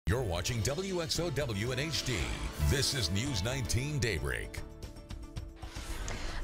You're watching WXOW in HD. This is News 19 Daybreak.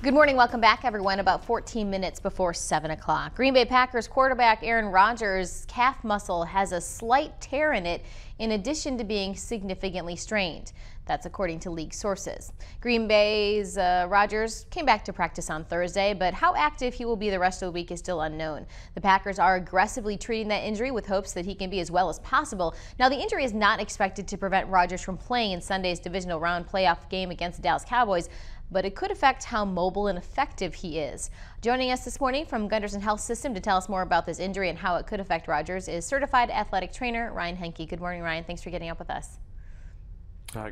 Good morning. Welcome back, everyone. About 14 minutes before 7 o'clock. Green Bay Packers quarterback Aaron Rodgers' calf muscle has a slight tear in it, in addition to being significantly strained. That's according to league sources. Green Bay's Rodgers came back to practice on Thursday, but how active he will be the rest of the week is still unknown. The Packers are aggressively treating that injury with hopes that he can be as well as possible. Now, the injury is not expected to prevent Rodgers from playing in Sunday's divisional round playoff game against the Dallas Cowboys, but it could affect how mobile and effective he is. Joining us this morning from Gunderson Health System to tell us more about this injury and how it could affect Rodgers is certified athletic trainer Ryan Henke. Good morning, Ryan. Thanks for getting up with us.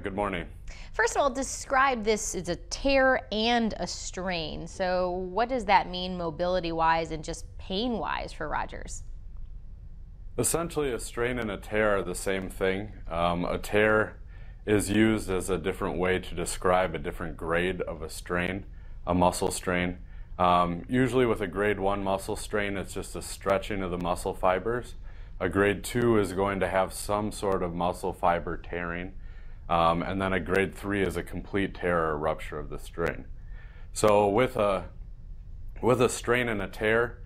Good morning. First of all, describe this as a tear and a strain. So what does that mean mobility-wise and just pain-wise for Rodgers? Essentially, a strain and a tear are the same thing. A tear is used as a different way to describe a different grade of a strain, a muscle strain. Usually with a grade 1 muscle strain, it's just a stretching of the muscle fibers. A grade 2 is going to have some sort of muscle fiber tearing. And then a grade 3 is a complete tear or rupture of the strain. So with a strain and a tear,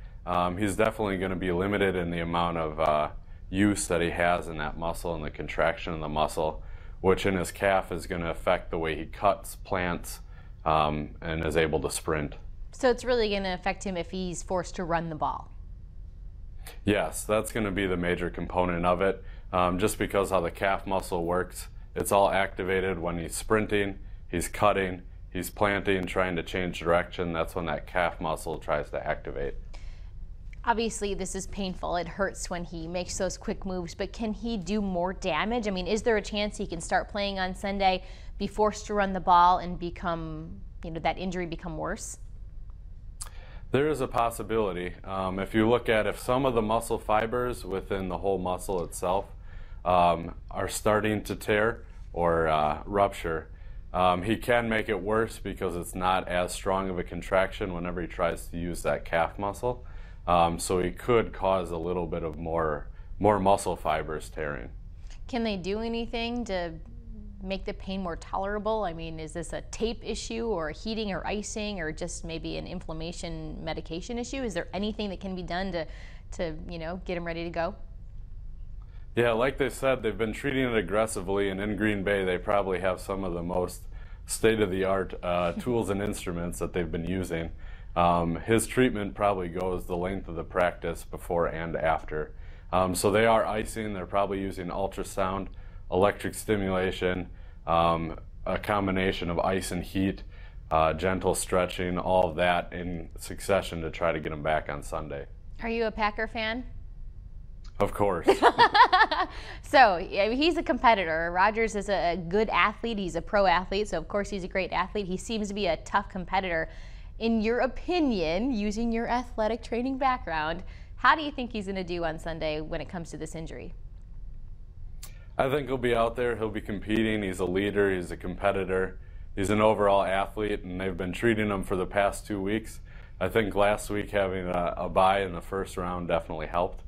he's definitely going to be limited in the amount of use that he has in that muscle and the contraction of the muscle, which in his calf is going to affect the way he cuts, plants, and is able to sprint. So it's really going to affect him if he's forced to run the ball. Yes, that's going to be the major component of it, just because how the calf muscle works. It's all activated when he's sprinting, he's cutting, he's planting, trying to change direction. That's when that calf muscle tries to activate. Obviously, this is painful. It hurts when he makes those quick moves, but can he do more damage? I mean, is there a chance he can start playing on Sunday, be forced to run the ball, and become, that injury become worse? There is a possibility. If you look at if some of the muscle fibers within the whole muscle itself are starting to tear or rupture, he can make it worse because it's not as strong of a contraction whenever he tries to use that calf muscle. So he could cause a little bit of more muscle fibers tearing. Can they do anything to make the pain more tolerable? I mean, is this a tape issue or heating or icing or just maybe an inflammation medication issue? Is there anything that can be done to get him ready to go? Yeah, like they said, they've been treating it aggressively, and in Green Bay they probably have some of the most state-of-the-art tools and instruments that they've been using. His treatment probably goes the length of the practice before and after. So they are icing, they're probably using ultrasound, electric stimulation, a combination of ice and heat, gentle stretching, all of that in succession to try to get him back on Sunday. Are you a Packer fan? Of course. So he's a competitor. Rodgers is a good athlete. He's a pro athlete, so of course he's a great athlete. He seems to be a tough competitor. In your opinion, using your athletic training background, how do you think he's going to do on Sunday when it comes to this injury? I think he'll be out there. He'll be competing. He's a leader. He's a competitor. He's an overall athlete, and they've been treating him for the past 2 weeks. I think last week having a bye in the first round definitely helped.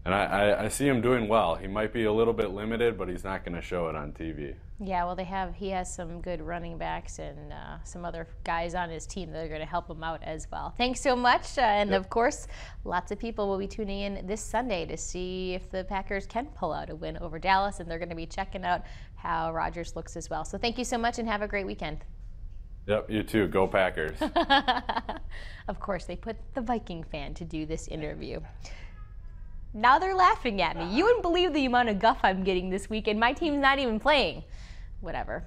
And I see him doing well. He might be a little bit limited, but he's not going to show it on TV. Yeah, well, he has some good running backs and some other guys on his team that are going to help him out as well. Thanks so much. And of course, lots of people will be tuning in this Sunday to see if the Packers can pull out a win over Dallas, and they're going to be checking out how Rodgers looks as well. So thank you so much and have a great weekend. Yep, you too. Go Packers. Of course, they put the Viking fan to do this interview. Now they're laughing at me. You wouldn't believe the amount of guff I'm getting this weekend. My team's not even playing. Whatever.